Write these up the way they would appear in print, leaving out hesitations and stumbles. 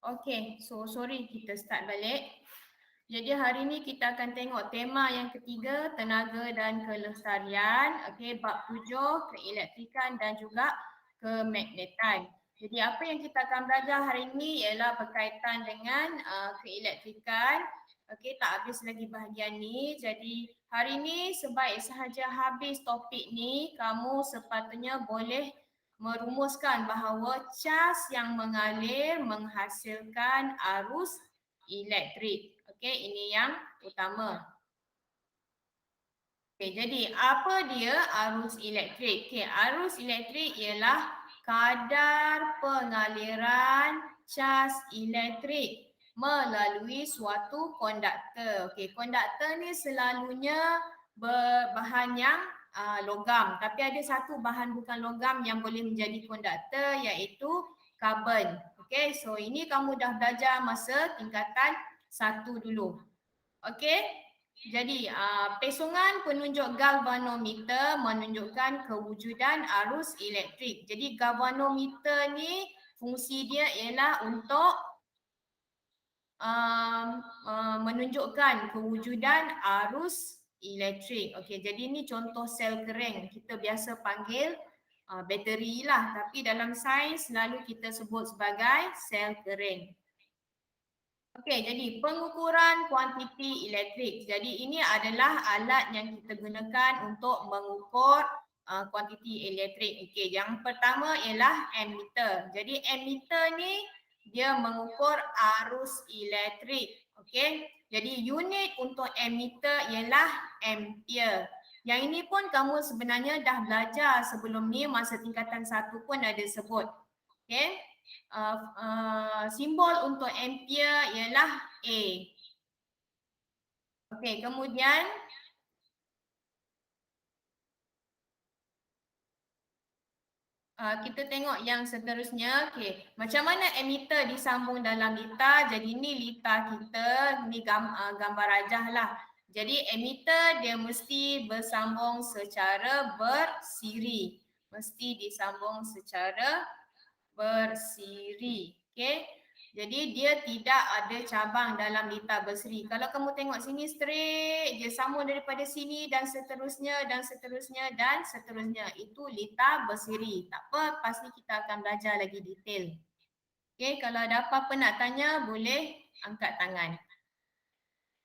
Okay, so sorry kita start balik. Jadi hari ni kita akan tengok tema yang ketiga, tenaga dan kelestarian. Okay, bab 7, keelektrikan dan juga kemagnetan. Jadi apa yang kita akan belajar hari ini ialah berkaitan dengan keelektrikan. Okay, tak habis lagi bahagian ni. Jadi hari ni sebaik sahaja habis topik ni, kamu sepatutnya boleh merumuskan bahawa cas yang mengalir menghasilkan arus elektrik. Okey, ini yang utama. Okey, jadi apa dia arus elektrik? Okey, arus elektrik ialah kadar pengaliran cas elektrik melalui suatu konduktor. Okey, konduktor ni selalunya berbahan yang logam, tapi ada satu bahan bukan logam yang boleh menjadi konduktor iaitu karbon. Okey, so ini kamu dah belajar masa tingkatan 1 dulu. Okey. Jadi pesongan penunjuk galvanometer menunjukkan kewujudan arus elektrik. Jadi galvanometer ni fungsi dia ialah untuk menunjukkan kewujudan arus elektrik. Okey, jadi ni contoh sel kering. Kita biasa panggil bateri lah, tapi dalam sains selalu kita sebut sebagai sel kering. Okey, jadi pengukuran kuantiti elektrik. Jadi ini adalah alat yang kita gunakan untuk mengukur kuantiti elektrik. Okey, yang pertama ialah ammeter. Jadi ammeter ni dia mengukur arus elektrik. Okey, jadi unit untuk ammeter ialah ampere. Yang ini pun kamu sebenarnya dah belajar sebelum ni, masa tingkatan 1 pun ada sebut. Okey. Simbol untuk ampere ialah A. Okey, kemudian kita tengok yang seterusnya. Okey, macam mana ammeter disambung dalam litar? Jadi ni litar kita, ni gambar rajah lah. Jadi ammeter dia mesti bersambung secara bersiri. Mesti disambung secara bersiri. Okey. Jadi dia tidak ada cabang dalam litar bersiri. Kalau kamu tengok sini straight, dia sambung daripada sini dan seterusnya dan seterusnya dan seterusnya. Itu litar bersiri. Tak apa, lepas ni kita akan belajar lagi detail. Okey, kalau ada apa-apa nak tanya boleh angkat tangan.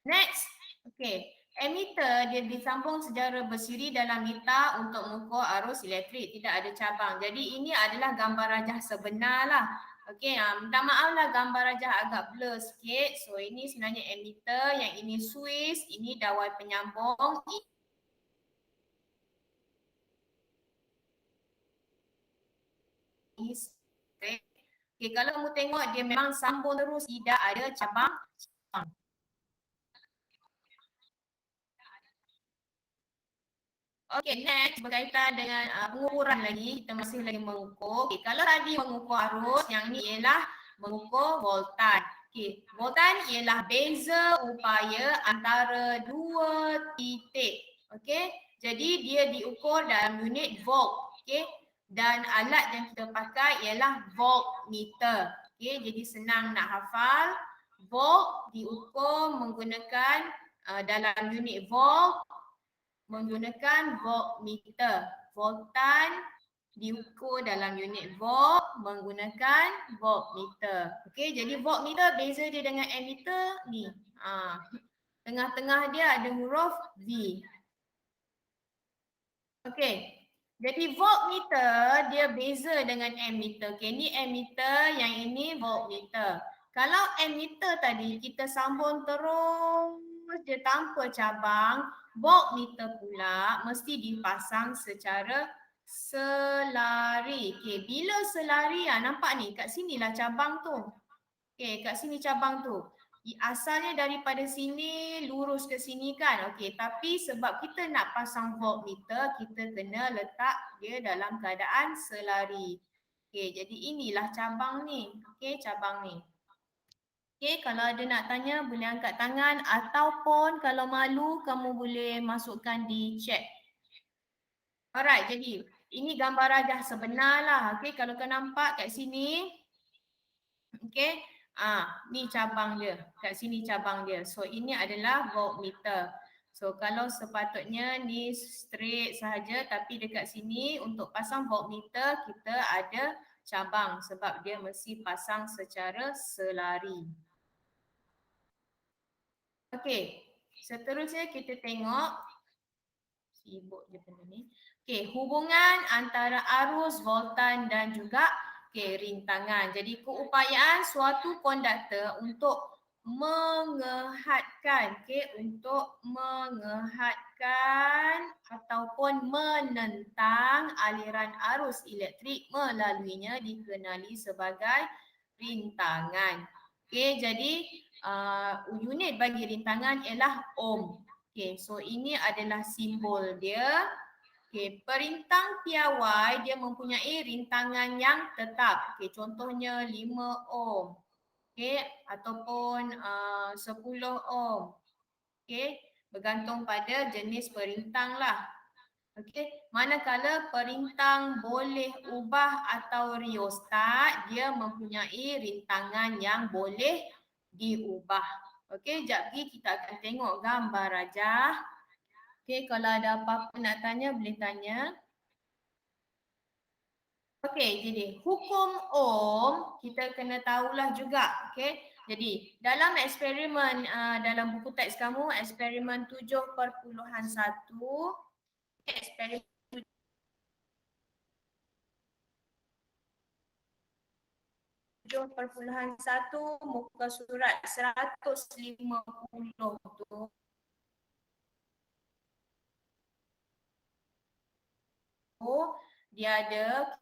Next. Okey. Ammeter dia disambung secara bersiri dalam litar untuk mengukur arus elektrik, tidak ada cabang. Jadi ini adalah gambar rajah sebenar lah. Okey, minta maaf lah gambar rajah agak blur sikit. So ini sebenarnya ammeter, yang ini switch, ini dawai penyambung. Okey, kalau kamu tengok dia memang sambung terus, tidak ada cabang. Okey, next berkaitan dengan pengukuran lagi, kita masih lagi mengukur. Okay, kalau tadi mengukur arus, yang ni ialah mengukur voltan. Okey, voltan ialah beza upaya antara dua titik. Okey, jadi dia diukur dalam unit volt. Okey, dan alat yang kita pakai ialah voltmeter. Okey, jadi senang nak hafal. Volt diukur menggunakan dalam unit volt, menggunakan voltmeter. Voltan diukur dalam unit volt menggunakan voltmeter. Okey, jadi voltmeter beza dia dengan ammeter ni. Tengah-tengah dia ada huruf V. Okey. Jadi voltmeter dia beza dengan ammeter. Okey, ni ammeter, yang ini voltmeter. Kalau ammeter tadi kita sambung terus dia tanpa cabang, voltmeter pula mesti dipasang secara selari. Okey, bila selari nampak ni kat sinilah cabang tu. Okey, kat sini cabang tu. Asalnya daripada sini lurus ke sini kan. Okey, tapi sebab kita nak pasang voltmeter, kita kena letak dia dalam keadaan selari. Okey, jadi inilah cabang ni. Okey, cabang ni. Okey, kalau ada nak tanya boleh angkat tangan, ataupun kalau malu kamu boleh masukkan di chat. Alright, jadi ini gambar rajah sebenar lah. Okey, kalau kau nampak kat sini. Okey, Ni cabang dia. Kat sini cabang dia. So ini adalah voltmeter. So kalau sepatutnya ni straight sahaja tapi dekat sini untuk pasang voltmeter kita ada cabang sebab dia mesti pasang secara selari. Okey, seterusnya kita tengok sibuk je benda ni. Okey, hubungan antara arus, voltan dan juga rintangan. Jadi keupayaan suatu konduktor untuk mengehadkan, untuk mengehadkan ataupun menentang aliran arus elektrik melaluinya dikenali sebagai rintangan. Okey, jadi unit bagi rintangan ialah ohm. Okey, so ini adalah simbol dia. Okey, perintang piawai dia mempunyai rintangan yang tetap. Okey, contohnya 5 ohm. Okey, ataupun 10 ohm. Okey, bergantung pada jenis perintang lah. Okey, manakala perintang boleh ubah atau riostat, dia mempunyai rintangan yang boleh diubah. Okey, jap lagi kita akan tengok gambar rajah. Okey, kalau ada apa-apa nak tanya boleh tanya. Okey, jadi hukum Ohm kita kena tahulah juga. Okey, jadi dalam eksperimen dalam buku teks kamu eksperimen 7.1 eksperimen 7.1 muka surat 150 tu dia ada,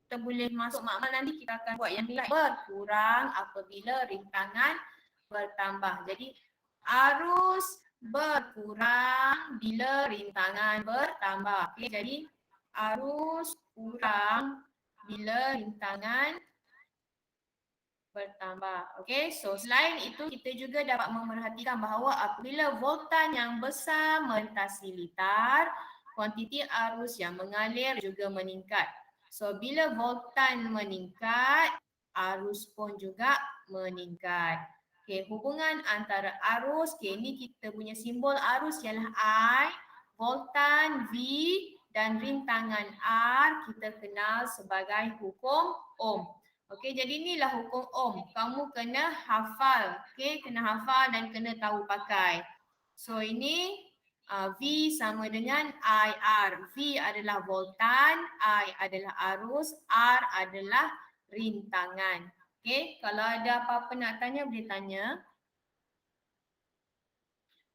kita boleh masuk makmal nanti kita akan buat yang lain. Berkurang apabila rintangan bertambah. Jadi arus berkurang bila rintangan bertambah. Okay, jadi arus kurang bila rintangan bertambah. Okay, so selain itu kita juga dapat memerhatikan bahawa apabila voltan yang besar melintasi litar, kuantiti arus yang mengalir juga meningkat. So bila voltan meningkat, arus pun juga meningkat. Okay, hubungan antara arus, okay, ni kita punya simbol arus ialah I, voltan V dan rintangan R kita kenal sebagai hukum Ohm. Okey, jadi inilah hukum Ohm. Kamu kena hafal, okey, kena hafal dan kena tahu pakai. So ini V sama dengan IR. V adalah voltan, I adalah arus, R adalah rintangan. Okey, kalau ada apa-apa nak tanya boleh tanya.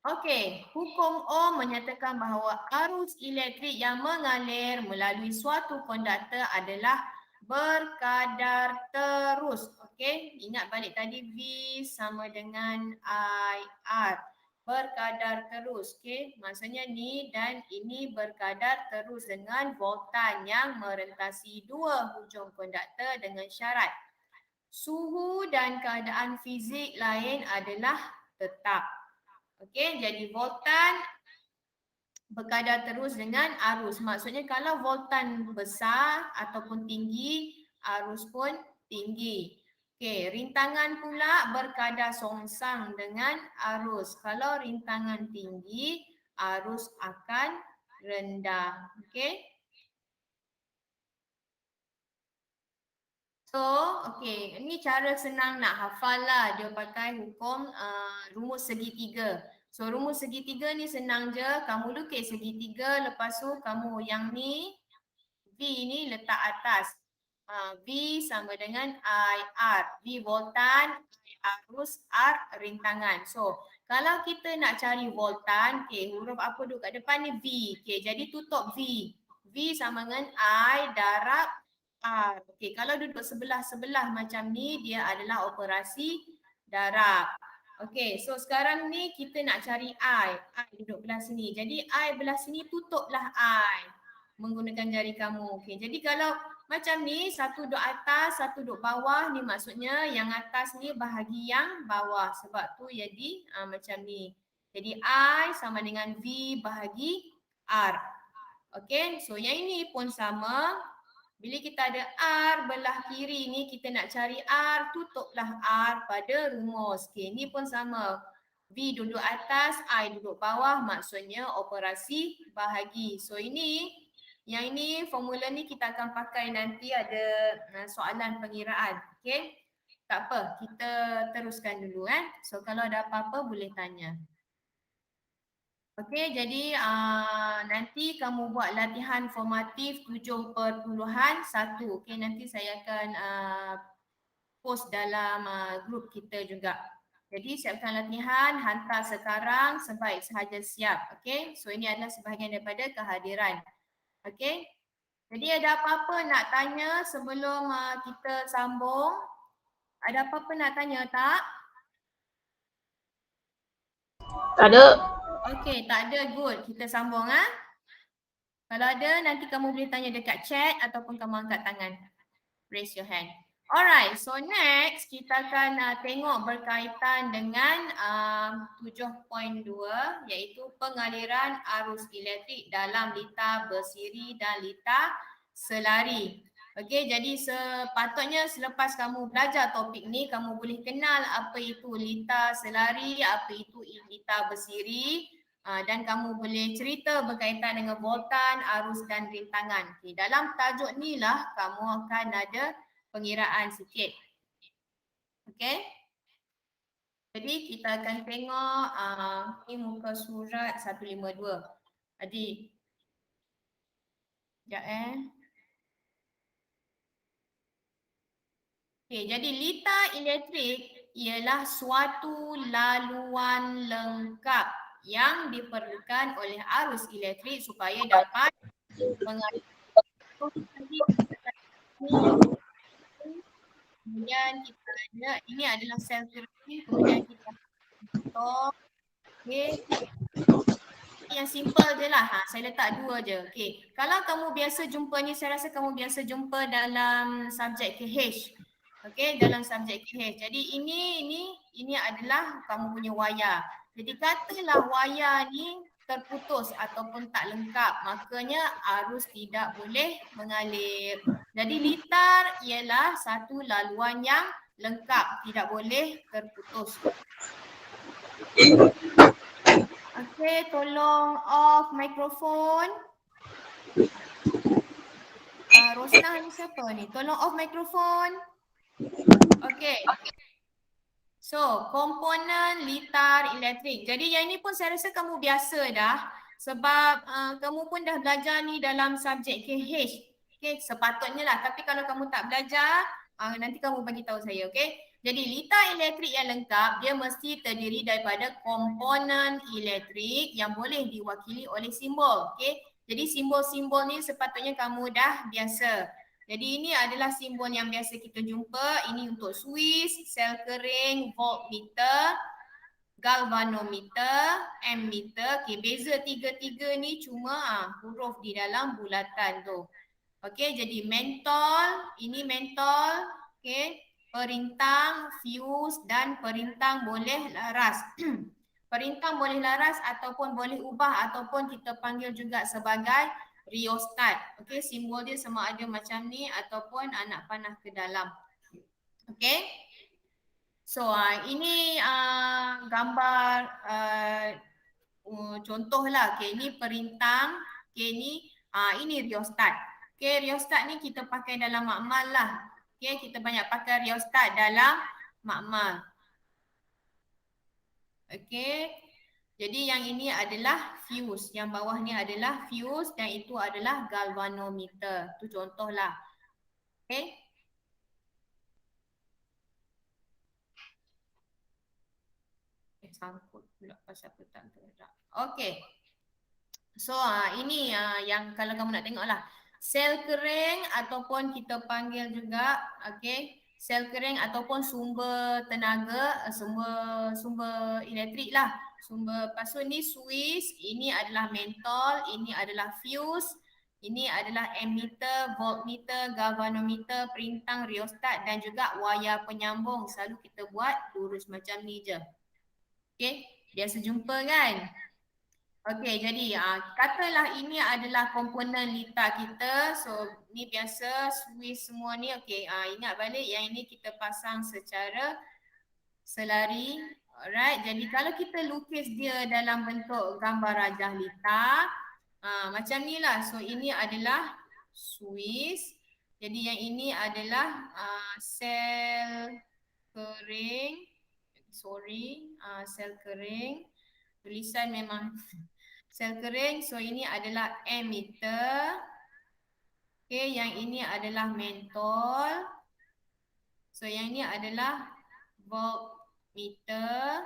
Okey, hukum Ohm menyatakan bahawa arus elektrik yang mengalir melalui suatu konduktor adalah berkadar terus. Okey, ingat balik tadi V sama dengan IR. Berkadar terus. Okey, maksudnya ni dan ini berkadar terus dengan voltan yang merentasi dua hujung konduktor dengan syarat suhu dan keadaan fizik lain adalah tetap. Okey, jadi voltan berkadar terus dengan arus. Maksudnya kalau voltan besar ataupun tinggi, arus pun tinggi. Okey, rintangan pula berkadar songsang dengan arus. Kalau rintangan tinggi, arus akan rendah. Okey. So, okey, ini cara senang nak hafal lah. Dia pakai hukum rumus segitiga. So rumus segitiga ni senang je, kamu lukis segitiga, lepas tu kamu yang ni V ni letak atas. V sama dengan IR, V voltan, I arus, R rintangan. So kalau kita nak cari voltan, okay, huruf apa duduk kat depan ni V. Okay, jadi tutup V. V sama dengan I darab R. Okay, kalau duduk sebelah-sebelah macam ni, dia adalah operasi darab. Okey, so sekarang ni kita nak cari I. I duduk belah sini. Jadi I belah sini tutuplah I menggunakan jari kamu. Okey, jadi kalau macam ni, satu duduk atas, satu duduk bawah, ni maksudnya yang atas ni bahagi yang bawah. Sebab tu jadi macam ni. Jadi I sama dengan V bahagi R. Okey, so yang ini pun sama. Bila kita ada R belah kiri ni, kita nak cari R, tutuplah R pada rumus. Okay, ni pun sama. V duduk atas, I duduk bawah, maksudnya operasi bahagi. So yang ini formula ni kita akan pakai nanti ada soalan pengiraan. Okay, tak apa, kita teruskan dulu . So kalau ada apa-apa boleh tanya. Okey, jadi nanti kamu buat latihan formatif 7.1. Okey, nanti saya akan post dalam grup kita juga. Jadi siapkan latihan, hantar sekarang sebaik sahaja siap. Okey, so ini adalah sebahagian daripada kehadiran. Okey, jadi ada apa-apa nak tanya sebelum kita sambung? Ada apa-apa nak tanya tak? Tak ada. Okey, tak ada, good. Kita sambung . Kalau ada, nanti kamu boleh tanya dekat chat ataupun kamu angkat tangan. Raise your hand. Alright, so next kita akan tengok berkaitan dengan 7.2 iaitu pengaliran arus elektrik dalam litar bersiri dan litar selari. Okey, jadi sepatutnya selepas kamu belajar topik ni, kamu boleh kenal apa itu litar selari, apa itu litar bersiri, dan kamu boleh cerita berkaitan dengan voltan, arus dan rintangan. Okay, dalam tajuk ni lah kamu akan ada pengiraan sikit. Okey. Jadi kita akan tengok ni muka surat 152. Jadi sekejap . Okey, jadi litar elektrik ialah suatu laluan lengkap yang diperlukan oleh arus elektrik supaya dapat mengalirkan. Kemudian kita ada, ini adalah sel kering, kemudian kita potong. Okey. Yang simple je lah. Saya letak 2 je. Okey. Kalau kamu biasa jumpa ni, saya rasa kamu biasa jumpa dalam subjek KH. Okey, dalam subjek KH. Jadi ini adalah kamu punya wayar. Jadi katalah wayar ni terputus ataupun tak lengkap, makanya arus tidak boleh mengalir. Jadi litar ialah satu laluan yang lengkap, tidak boleh terputus. Okey, tolong off mikrofon. Rosnah ni siapa ni? Tolong off mikrofon. Okey. So, komponen litar elektrik. Jadi yang ini pun saya rasa kamu biasa dah. Sebab kamu pun dah belajar ni dalam subjek KH. Okey, sepatutnya lah. Tapi kalau kamu tak belajar, nanti kamu bagi tahu saya, okey? Jadi litar elektrik yang lengkap, dia mesti terdiri daripada komponen elektrik yang boleh diwakili oleh simbol. Okay? Jadi simbol-simbol ni sepatutnya kamu dah biasa. Jadi ini adalah simbol yang biasa kita jumpa. Ini untuk Swiss, sel kering, voltmeter, galvanometer, ammeter. Okay, beza tiga-tiga ni cuma huruf di dalam bulatan tu. Okay, jadi mentol, ini mentol. Okay. Perintang, fuse dan perintang boleh laras. Perintang boleh laras ataupun boleh ubah ataupun kita panggil juga sebagai riostat. Okey, simbol dia sama ada macam ni ataupun anak panah ke dalam. Okey. So ini gambar contohlah. Okey, ini perintang. Okey, ini riostat. Okey, riostat ni kita pakai dalam makmal lah. Okay, kita banyak pakai riostat dalam makmal. Okay, jadi yang ini adalah fuse. Yang bawah ni adalah fuse dan itu adalah galvanometer. Itu contohlah. Okay. Sangkut pula pasal petang terhadap. Okay. So ini yang kalau kamu nak tengok lah. Sel kering ataupun kita panggil juga, okay, sel kering ataupun sumber tenaga, sumber elektrik lah. Sumber pasu ni Swiss, ini adalah mentol, ini adalah fuse, ini adalah ammeter, voltmeter, galvanometer, perintang, riostat dan juga wayar penyambung. Selalu kita buat lurus macam ni je. Okay, biasa jumpa kan? Okey, jadi katalah ini adalah komponen lita kita. So, ni biasa Swiss semua ni. Okey, ingat balik yang ini kita pasang secara selari. Alright, jadi kalau kita lukis dia dalam bentuk gambar rajah lita, macam ni lah. So, ini adalah Swiss. Jadi yang ini adalah sel kering. Sel kering. Tulisan memang sel kering. So ini adalah emitter. Okay, yang ini adalah mentol. So yang ini adalah voltmeter.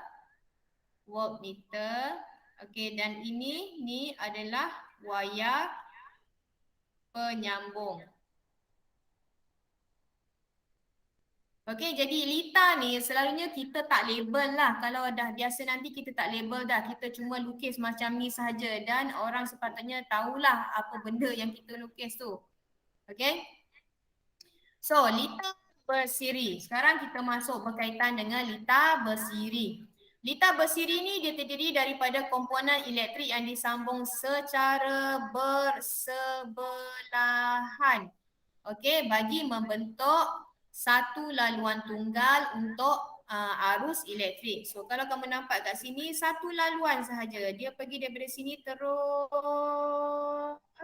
Okay, dan ni adalah wayar penyambung. Okey, jadi lita ni selalunya kita tak label lah. Kalau dah biasa nanti kita tak label dah. Kita cuma lukis macam ni sahaja dan orang sepatutnya tahulah apa benda yang kita lukis tu. Okey. So, lita bersiri. Sekarang kita masuk berkaitan dengan lita bersiri. Lita bersiri ni dia terdiri daripada komponen elektrik yang disambung secara bersebelahan. Okey, bagi membentuk satu laluan tunggal untuk arus elektrik. So kalau kamu nampak kat sini satu laluan sahaja. Dia pergi daripada sini terus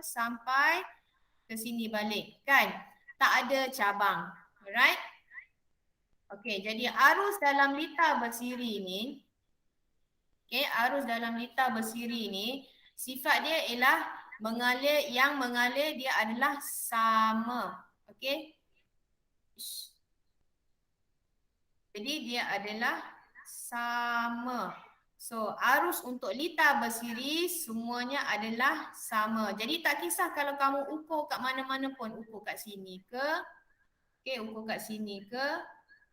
sampai ke sini balik, kan? Tak ada cabang. Alright? Okey, jadi arus dalam lita bersiri ni, arus dalam lita bersiri ni sifat dia ialah mengalir dia adalah sama. Okey? Jadi dia adalah sama. So arus untuk lita bersiri semuanya adalah sama. Jadi tak kisah kalau kamu ukur kat mana-mana pun, ukur kat sini ke, ukur kat sini ke,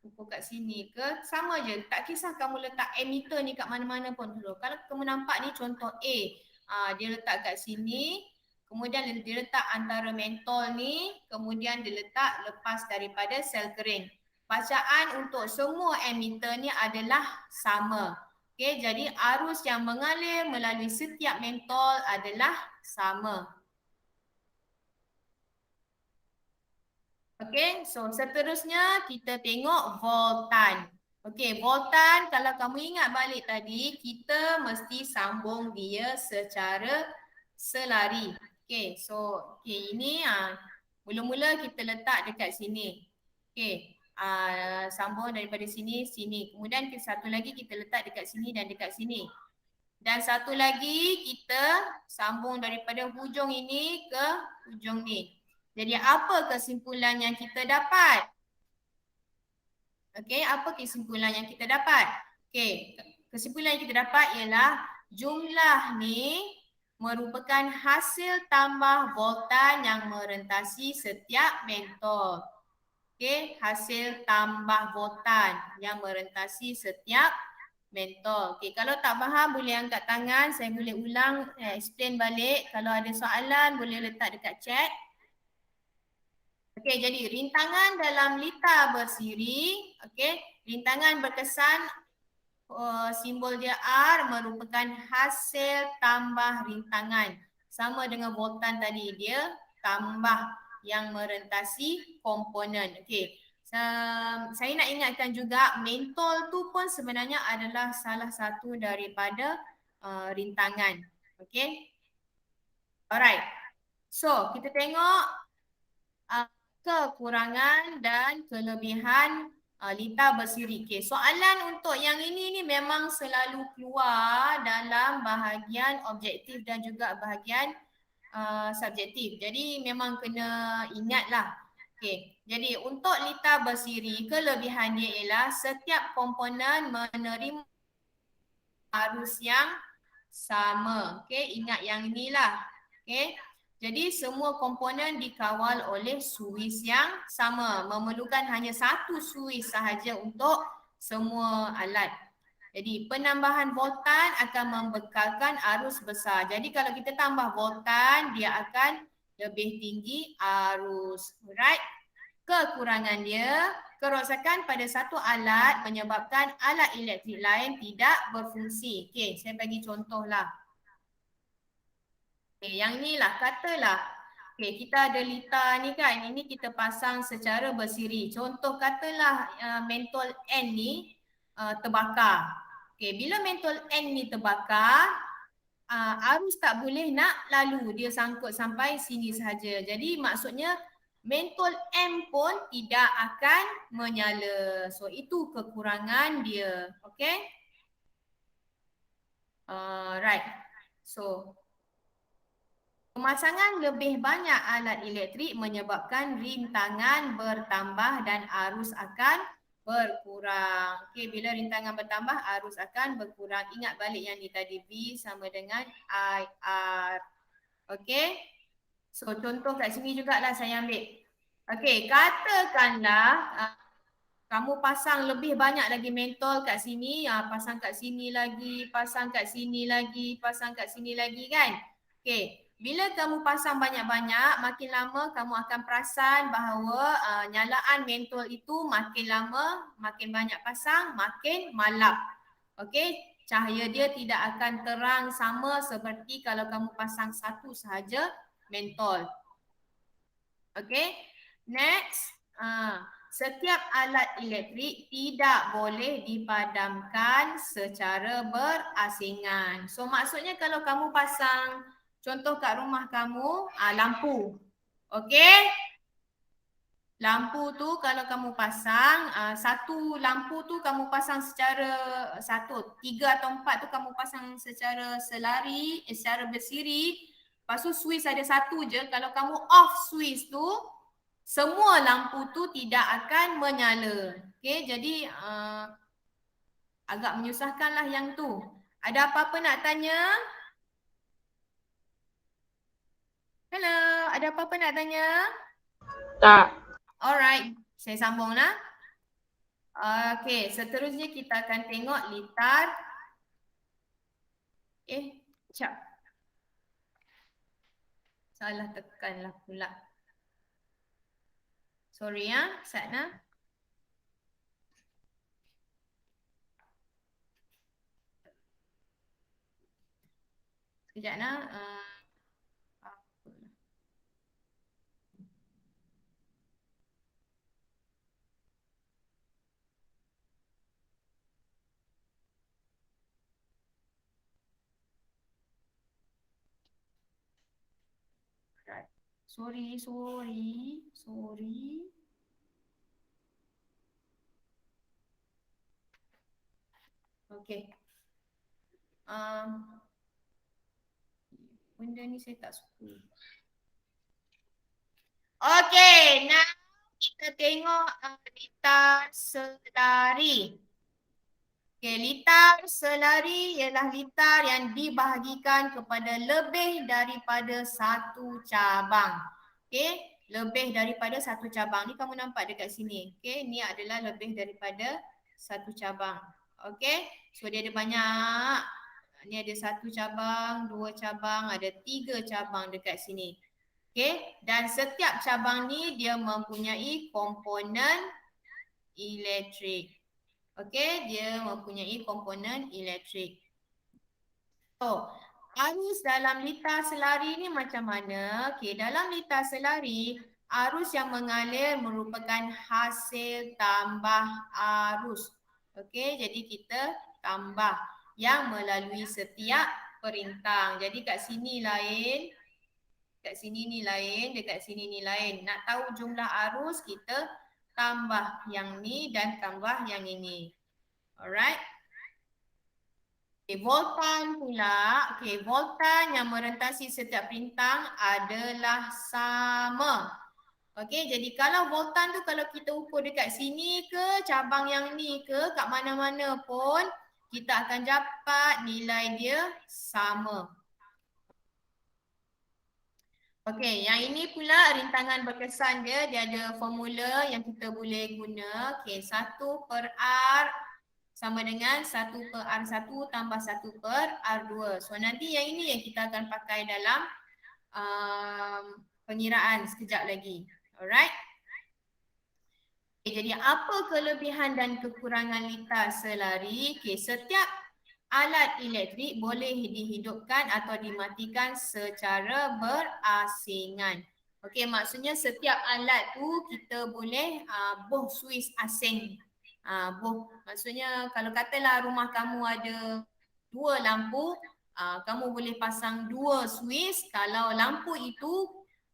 ukur kat sini ke, sama je. Tak kisah kamu letak emitter ni kat mana-mana pun dulu. Kalau kamu nampak ni contoh A, dia letak kat sini, kemudian dia letak antara mentol ni, kemudian dia letak lepas daripada sel kering. Bacaan untuk semua emitter ni adalah sama. Okey, jadi arus yang mengalir melalui setiap mentol adalah sama. Okey, so seterusnya kita tengok voltan. Okey, voltan kalau kamu ingat balik tadi, kita mesti sambung dia secara selari. Okey, so ini mula-mula kita letak dekat sini. Okey, sambung daripada sini. Kemudian satu lagi kita letak dekat sini dan dekat sini. Dan satu lagi kita sambung daripada hujung ini ke hujung ni. Jadi apa kesimpulan yang kita dapat? Okey, apa kesimpulan yang kita dapat? Okey, kesimpulan yang kita dapat ialah jumlah ni merupakan hasil tambah voltan yang merentasi setiap mentol. Okey, hasil tambah voltan yang merentasi setiap mentol. Okey, kalau tak faham boleh angkat tangan, saya boleh ulang, explain balik. Kalau ada soalan boleh letak dekat chat. Okey, jadi rintangan dalam lita bersiri, okey, rintangan berkesan simbol dia R merupakan hasil tambah rintangan. Sama dengan voltan tadi, dia tambah yang merentasi komponen. Okey. Saya nak ingatkan juga mentol tu pun sebenarnya adalah salah satu daripada rintangan. Okey. Alright. So, kita tengok kekurangan dan kelebihan lita bersiri. Okay. Soalan untuk yang ini ni memang selalu keluar dalam bahagian objektif dan juga bahagian subjektif. Jadi memang kena ingatlah. Okay. Jadi untuk lita bersiri, kelebihannya ialah setiap komponen menerima arus yang sama. Okay. Ingat yang inilah. Okay. Jadi semua komponen dikawal oleh suis yang sama. Memerlukan hanya satu suis sahaja untuk semua alat. Jadi penambahan voltan akan membekalkan arus besar. Jadi kalau kita tambah voltan, dia akan lebih tinggi arus. Alright. Kekurangan dia, kerosakan pada satu alat menyebabkan alat elektrik lain tidak berfungsi. Okey, saya bagi contohlah. Okay, yang ni lah, katalah. Okay, kita ada litar ni kan, ini kita pasang secara bersiri. Contoh katalah mentol N ni terbakar. Okay, bila mentol N ni terbakar, arus tak boleh nak lalu, dia sangkut sampai sini sahaja. Jadi maksudnya mentol M pun tidak akan menyala. So itu kekurangan dia. Okay. Right. So pemasangan lebih banyak alat elektrik menyebabkan rintangan bertambah dan arus akan berkurang. Okey, bila rintangan bertambah, arus akan berkurang. Ingat balik yang ni tadi, V sama dengan IR. Okey. So contoh kat sini jugalah saya ambil. Okey, katakanlah kamu pasang lebih banyak lagi mentol kat sini, pasang kat sini lagi, pasang kat sini lagi, pasang kat sini lagi kan. Okey. Bila kamu pasang banyak-banyak, makin lama kamu akan perasan bahawa nyalaan mentol itu makin lama, makin banyak pasang, makin malap. Okey, cahaya dia tidak akan terang sama seperti kalau kamu pasang satu sahaja mentol. Okey, next. Setiap alat elektrik tidak boleh dipadamkan secara berasingan. So maksudnya kalau kamu pasang, contoh kat rumah kamu, lampu. Okey? Lampu tu kalau kamu pasang, satu lampu tu kamu pasang secara tiga atau empat tu kamu pasang secara secara bersiri. Lepas tu switch ada satu je. Kalau kamu off switch tu, semua lampu tu tidak akan menyala. Okey, jadi agak menyusahkanlah yang tu. Ada apa-apa nak tanya? Hello, ada apa-apa nak tanya? Tak. Alright, saya sambung lah. Okey, seterusnya kita akan tengok litar. Sekejap. Salah tekanlah pula. Sorry ya, Satna. Sekejap nak. Sorry. Okay. Benda ni saya tak suka. Okay, now kita tengok litar selari. Okay, litar selari ialah litar yang dibahagikan kepada lebih daripada satu cabang. Okay, lebih daripada satu cabang. Ni kamu nampak dekat sini. Okay, ni adalah lebih daripada satu cabang. Okay, so dia ada banyak. Ni ada satu cabang, dua cabang, ada tiga cabang dekat sini. Okay, dan setiap cabang ni dia mempunyai komponen elektrik. Okay, dia mempunyai komponen elektrik. So, arus dalam litar selari ni macam mana? Okay, dalam litar selari, arus yang mengalir merupakan hasil tambah arus. Okay, jadi kita tambah yang melalui setiap perintang. Jadi kat sini lain, kat sini ni lain, dekat sini ni lain. Nak tahu jumlah arus, kita tambah yang ni dan tambah yang ini. Alright. Okay, voltan pula. Okay, voltan yang merentasi setiap perintang adalah sama. Okay, jadi kalau voltan tu kalau kita ukur dekat sini ke, cabang yang ni ke, kat mana-mana pun, kita akan dapat nilai dia sama. Okey, yang ini pula rintangan berkesan dia ada formula yang kita boleh guna. Okey, 1 per R sama dengan 1 per R1 tambah 1 per R2. So nanti yang ini yang kita akan pakai dalam pengiraan sekejap lagi. Alright. Okay, jadi apa kelebihan dan kekurangan litar selari? Okay, setiap alat elektrik boleh dihidupkan atau dimatikan secara berasingan. Okey, maksudnya setiap alat tu kita boleh boh suis asing. Boh, maksudnya kalau katalah rumah kamu ada 2 lampu, kamu boleh pasang 2 suis kalau lampu itu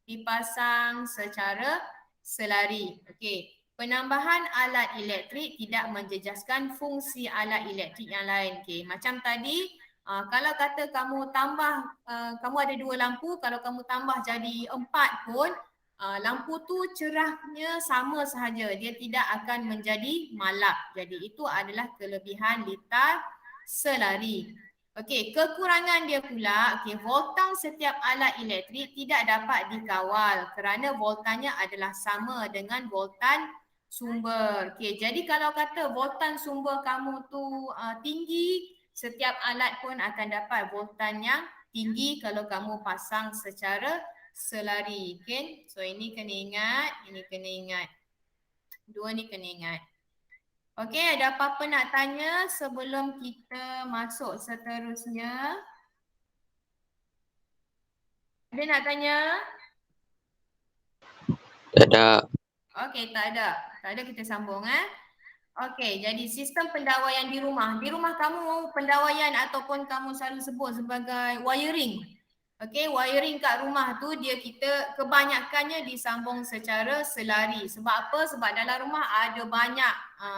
dipasang secara selari. Okey. Penambahan alat elektrik tidak menjejaskan fungsi alat elektrik yang lain. Okay. Macam tadi, kalau kata kamu tambah, kamu ada 2 lampu, kalau kamu tambah jadi 4 pun, lampu tu cerahnya sama sahaja. Dia tidak akan menjadi malap. Jadi itu adalah kelebihan litar selari. Okey, kekurangan dia pula, voltang setiap alat elektrik tidak dapat dikawal kerana voltanya adalah sama dengan voltan sumber. Okey, jadi kalau kata voltan sumber kamu tu tinggi, setiap alat pun akan dapat voltan yang tinggi kalau kamu pasang secara selari. Okey, so ini kena ingat, ini kena ingat. Dua ni kena ingat. Okey, ada apa-apa nak tanya sebelum kita masuk seterusnya? Ada nak tanya? Tak ada. Okey, tak ada. Tak ada, kita sambung Okey, jadi sistem pendawaian di rumah. Di rumah kamu pendawaian ataupun kamu selalu sebut sebagai wiring. Okey, wiring kat rumah tu dia kita kebanyakannya disambung secara selari. Sebab apa? Sebab dalam rumah ada banyak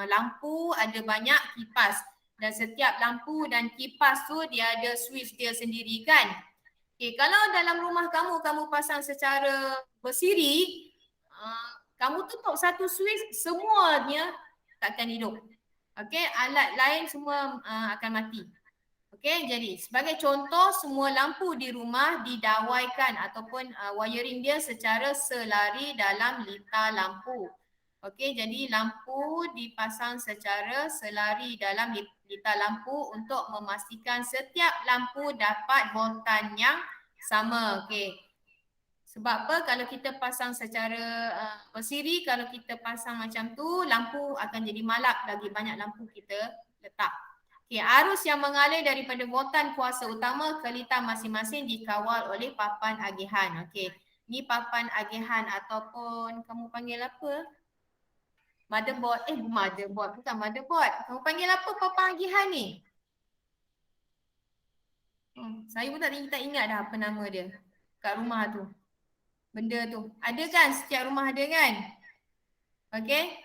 lampu, ada banyak kipas. Dan setiap lampu dan kipas tu dia ada switch dia sendiri kan. Okey, kalau dalam rumah kamu pasang secara bersiri, kamu tutup satu switch, semuanya takkan hidup. Okey, alat lain semua akan mati. Okey, jadi sebagai contoh, semua lampu di rumah didawaikan ataupun wiring dia secara selari dalam litar lampu. Okey, jadi lampu dipasang secara selari dalam litar lampu untuk memastikan setiap lampu dapat voltan yang sama. Okey. Sebab apa? Kalau kita pasang secara bersiri, kalau kita pasang macam tu, lampu akan jadi malap lagi banyak lampu kita letak. Okay, arus yang mengalir daripada voltan kuasa utama ke litar masing-masing dikawal oleh papan agihan. Okey, ni papan agihan ataupun kamu panggil apa? Motherboard. Motherboard bukan motherboard. Kamu panggil apa papan agihan ni? Saya pun tak ingat dah apa nama dia kat rumah tu. Benda tu. Ada kan? Setiap rumah ada kan? Okey.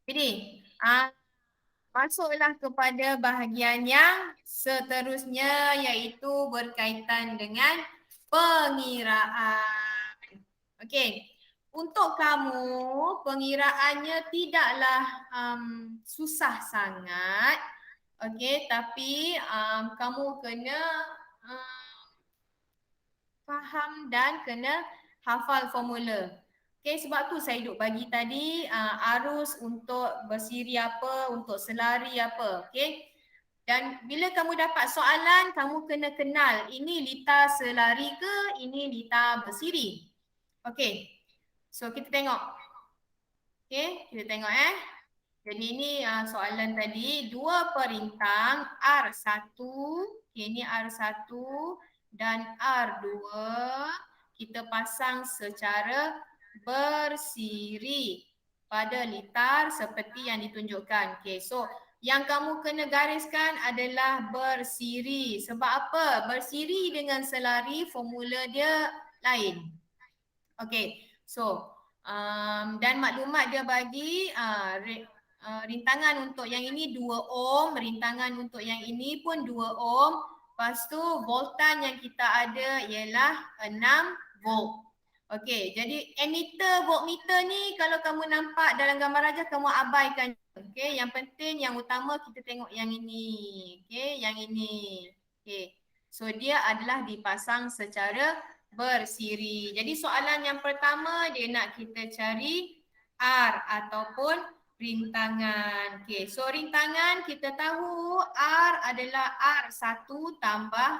Jadi, masuklah kepada bahagian yang seterusnya iaitu berkaitan dengan pengiraan. Okey. Untuk kamu, pengiraannya tidaklah susah sangat. Okey, tapi kamu kena faham dan kena hafal formula. Okay, sebab tu saya duk bagi tadi arus untuk bersiri apa, untuk selari apa. Okay. Dan bila kamu dapat soalan, kamu kena kenal ini litar selari ke, ini litar bersiri. Okay. So kita tengok. Okay, kita tengok Jadi ini soalan tadi, dua perintang R1, okay, ini R1 dan R2 kita pasang secara bersiri pada litar seperti yang ditunjukkan. Okay, so yang kamu kena gariskan adalah bersiri. Sebab apa? Bersiri dengan selari formula dia lain. Okay, so dan maklumat dia bagi rintangan untuk yang ini 2 ohm, rintangan untuk yang ini pun 2 ohm. Lepas tu voltan yang kita ada ialah 6 volt. Okey, jadi emitter, voltmeter ni kalau kamu nampak dalam gambar aja kamu abaikan. Okey, yang penting yang utama kita tengok yang ini. Okey, yang ini. Okey. So dia adalah dipasang secara bersiri. Jadi soalan yang pertama dia nak kita cari R ataupun rintangan. Okey, so rintangan kita tahu R adalah R1 tambah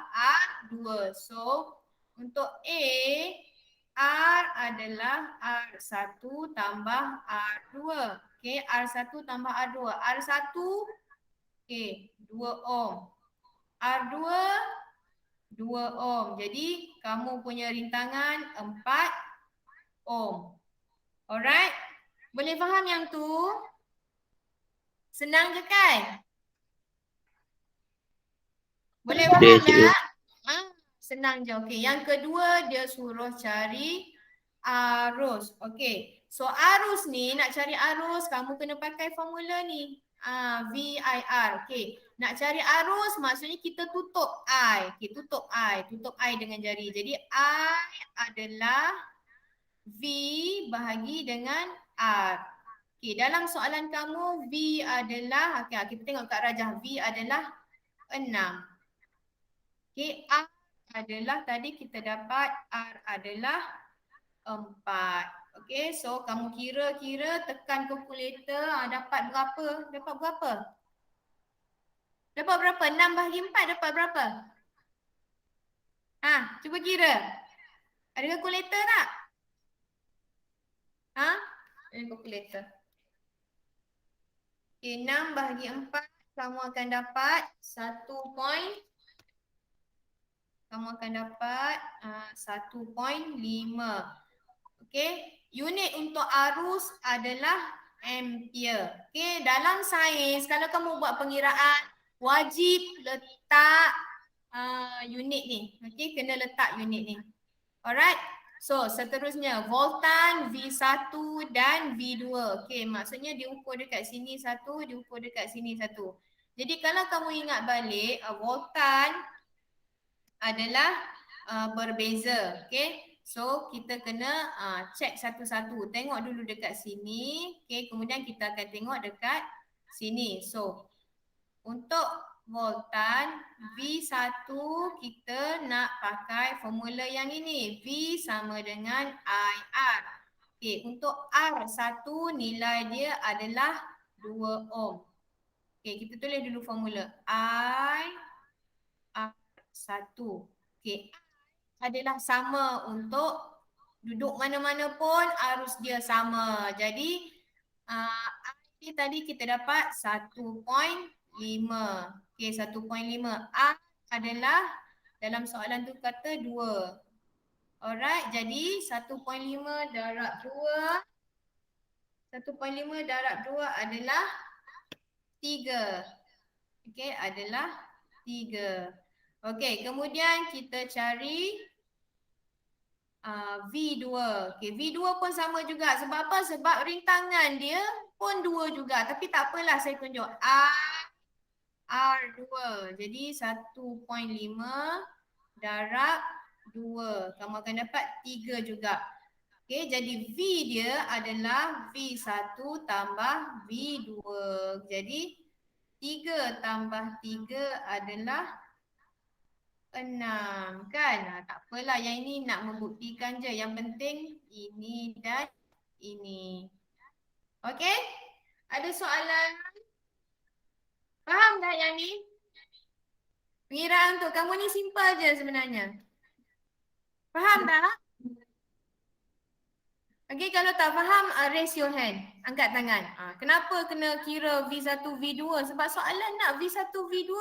R2. So untuk A, R adalah R1 tambah R2. Okey, R1 tambah R2. R1 okey, 2 ohm. R2 2 ohm. Jadi kamu punya rintangan 4 ohm. Alright? Boleh faham yang tu? Senang je kan? Boleh faham Boleh, cikgu. tak? Senang je. Okey, yang kedua dia suruh cari arus. Okey. So arus ni, nak cari arus kamu kena pakai formula ni. VIR. Okey. Nak cari arus maksudnya kita tutup I. Okey, tutup I. Tutup I dengan jari. Jadi I adalah V bahagi dengan R. Okey, dalam soalan kamu V adalah, okey, kita tengok kat rajah, V adalah 6. Okey, R adalah tadi kita dapat R adalah 4. Okey, so kamu kira-kira tekan kalkulator, dapat berapa? Dapat berapa? Dapat berapa? 6 bahagi 4 dapat berapa? Cuba kira. Ada kalkulator tak? Ada kalkulator. Okey, 6 bahagi 4 kamu akan dapat 1 point. Kamu akan dapat 1.5. Okey, unit untuk arus adalah ampere. Okey, dalam sains kalau kamu buat pengiraan wajib letak unit ni. Okey, kena letak unit ni. Alright. So, seterusnya voltan V1 dan V2. Okey, maksudnya diukur dekat sini satu, diukur dekat sini satu. Jadi kalau kamu ingat balik, voltan adalah berbeza. Okay. So kita kena check satu-satu. Tengok dulu dekat sini. Okay. Kemudian kita akan tengok dekat sini. So untuk voltan V1 kita nak pakai formula yang ini. V sama dengan IR. Okay. Untuk R1 nilai dia adalah 2 ohm. Okay. Kita tulis dulu formula. R1. Okey. Adalah sama untuk duduk mana-mana pun arus dia sama. Jadi I tadi kita dapat 1.5. Okey, 1.5. R adalah dalam soalan tu kata 2. Alright, jadi 1.5 darab 2. 1.5 darab 2 adalah 3. Okey, adalah 3. Okey, kemudian kita cari V2. Okey, V2 pun sama juga. Sebab apa? Sebab rintangan dia pun 2 juga. Tapi tak apalah, saya tunjuk. R2. Jadi 1.5 darab 2. Kamu akan dapat 3 juga. Okey, jadi V dia adalah V1 tambah V2. Jadi 3 tambah 3 adalah 6 kan? Tak apalah, yang ini nak membuktikan je. Yang penting ini dan ini. Okey? Ada soalan? Faham tak yang ni? Pengiraan untuk kamu ni simple je sebenarnya. Faham tak? Okey, kalau tak faham, raise your hand. Angkat tangan. Kenapa kena kira V1, V2? Sebab soalan nak V1, V2.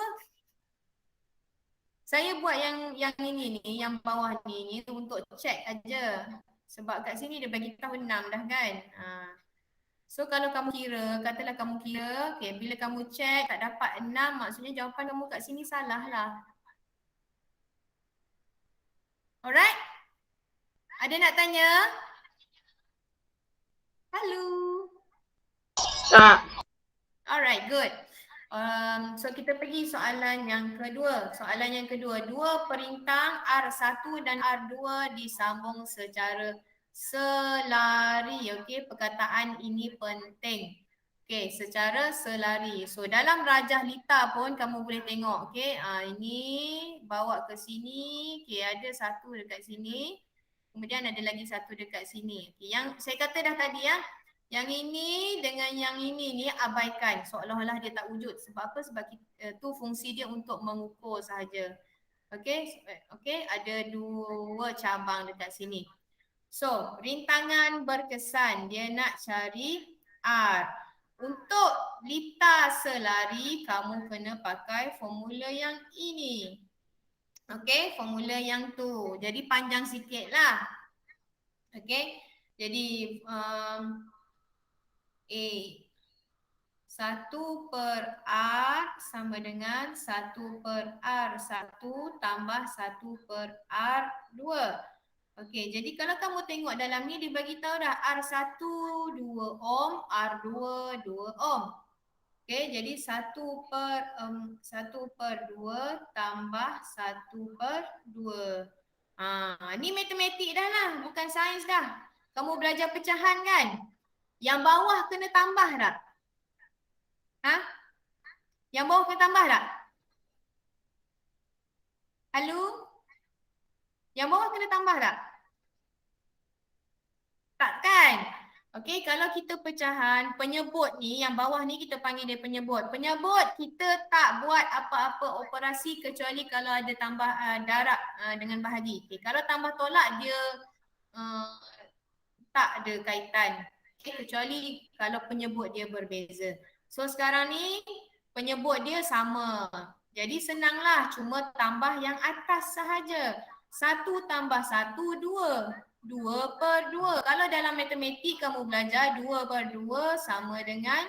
Saya buat yang ini ni, yang bawah ni untuk check aja. Sebab kat sini dia bagi tahu 6 dah kan. So kalau kamu kira, katalah kamu kira, okay, bila kamu check tak dapat 6, maksudnya jawapan kamu kat sini salah lah. Alright? Ada nak tanya? Hello. Alright, good. So kita pergi soalan yang kedua. Soalan yang kedua, dua perintang R1 dan R2 disambung secara selari. Okey, perkataan ini penting. Okey, secara selari. So dalam rajah lita pun kamu boleh tengok. Okey, ini bawa ke sini. Okey, ada satu dekat sini. Kemudian ada lagi satu dekat sini. Okay, yang saya kata dah tadi ya. Yang ini dengan yang ini ni abaikan, seolah-olah dia tak wujud. Sebab apa? Sebab tu fungsi dia untuk mengukur sahaja. Okey, ada dua cabang dekat sini. So, rintangan berkesan dia nak cari R. Untuk lita selari kamu kena pakai formula yang ini. Okey, formula yang tu. Jadi panjang sikit lah. Okey. Jadi A 1 per R sama dengan 1 per R1 tambah 1 per R2. Okey, jadi kalau kamu tengok dalam ni dia bagi tahu dah R1 2 ohm, R2 2 ohm. Okey, jadi 1 per 2 tambah 1 per 2. Ni matematik dah lah, bukan sains dah. Kamu belajar pecahan kan? Yang bawah kena tambah tak? Yang bawah kena tambah tak? Halo? Yang bawah kena tambah tak? Tak kan? Okey, kalau kita pecahan, penyebut ni, yang bawah ni kita panggil dia penyebut. Penyebut kita tak buat apa-apa operasi kecuali kalau ada tambah darab dengan bahagi. Okay, kalau tambah tolak dia tak ada kaitan. Okay, kecuali kalau penyebut dia berbeza. So sekarang ni penyebut dia sama. Jadi senanglah, cuma tambah yang atas sahaja. 1 tambah 1, 2. 2 per 2. Kalau dalam matematik kamu belajar 2 per 2 sama dengan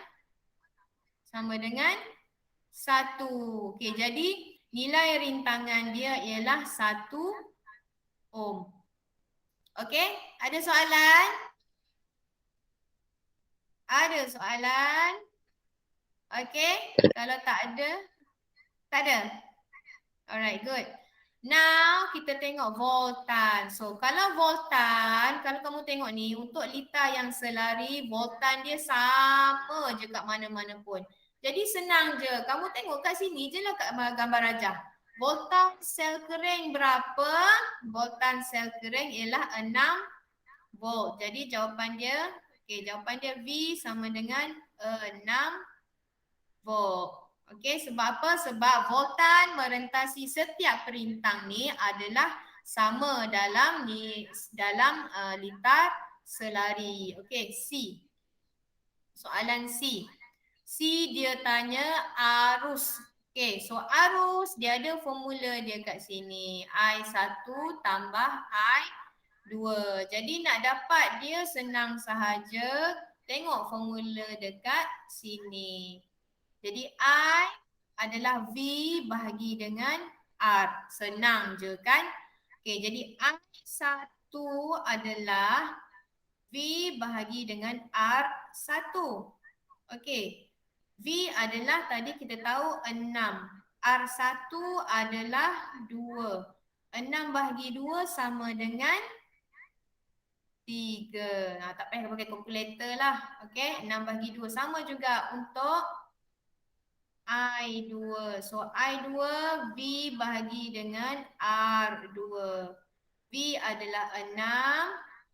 1. Okey, jadi nilai rintangan dia ialah 1 ohm. Okey, ada soalan? Ada soalan? Okey, kalau tak ada? Tak ada? Alright, good. Now, kita tengok voltan. So, kalau voltan, kalau kamu tengok ni, untuk lita yang selari, voltan dia sama je kat mana-mana pun. Jadi senang je. Kamu tengok kat sini je lah kat gambar rajah. Voltan sel kering berapa? Voltan sel kering ialah 6 volt. Jadi jawapan dia, jawapan dia V sama dengan 6 volt. Okey, sebab apa? Sebab voltan merentasi setiap perintang ni adalah sama dalam litar selari. Okey, C. Soalan C. C dia tanya arus. Okey, so arus dia ada formula dia kat sini. I1 tambah I2. Jadi nak dapat dia senang sahaja. Tengok formula dekat sini. Jadi I adalah V bahagi dengan R. Senang je kan? Okey, jadi I1 adalah V bahagi dengan R1. Okey. V adalah tadi kita tahu 6. R1 adalah 2. 6 bahagi 2 sama dengan 3. Tak payah pakai kalkulator lah. Okey, 6 bahagi 2 sama juga untuk I2. So I2 V bahagi dengan R2. V adalah 6,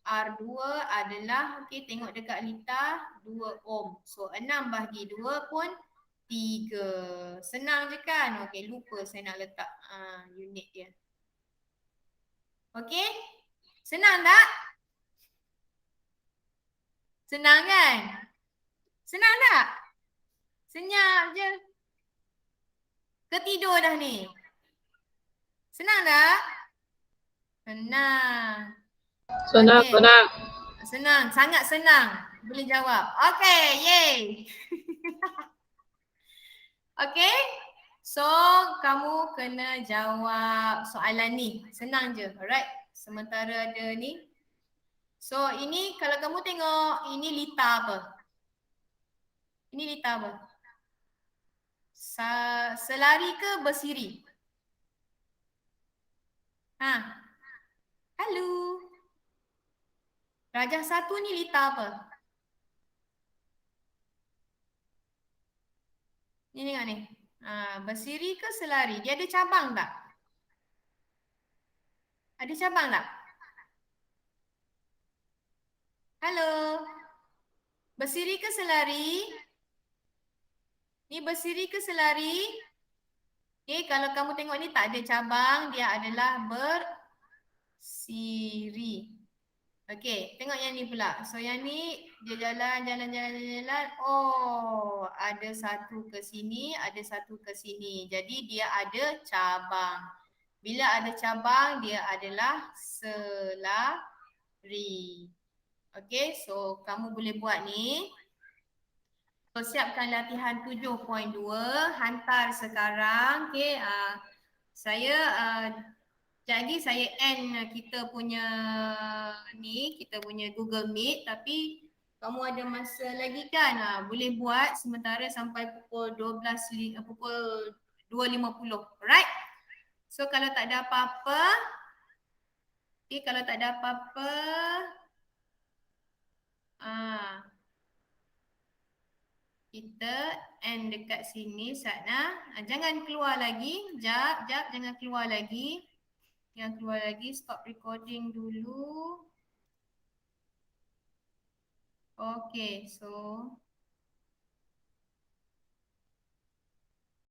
R2 adalah, okey, tengok dekat lita 2 ohm. So 6 bahagi 2 pun 3. Senang je kan? Okey, lupa saya nak letak unit dia. Okey? Senang tak? Senang kan? Senang tak? Senyap je. Ketidur dah ni. Senang tak? Senang. Senang, Okay. senang. Senang, sangat senang. Boleh jawab. Okay, yay. Okay. So, kamu kena jawab soalan ni. Senang je, alright? Sementara ada ni. So, ini kalau kamu tengok, ini lita apa? Ini lita apa? Selari ke bersiri? Halo. Rajah 1 ni lita apa? Ni tengok ni. Bersiri ke selari? Dia ada cabang tak? Ada cabang tak? Halo. Bersiri ke selari? Ni bersiri ke selari? Okay, kalau kamu tengok ni tak ada cabang, dia adalah bersiri. Okey, tengok yang ni pula. So yang ni dia jalan. Oh, ada satu ke sini, ada satu ke sini. Jadi dia ada cabang. Bila ada cabang, dia adalah selari. Okey, so kamu boleh buat ni. So siapkan latihan 7.2, hantar sekarang. Okey, saya jadi saya end kita punya ni, kita punya Google Meet, tapi kamu ada masa lagi kan? Boleh buat sementara sampai pukul 12, pukul 2.50. Alright? So kalau tak ada apa-apa, kalau tak ada apa-apa, kita end dekat sini Satna. Jangan keluar lagi, jap, jangan keluar lagi. Jangan keluar lagi, stop recording dulu. Okay, so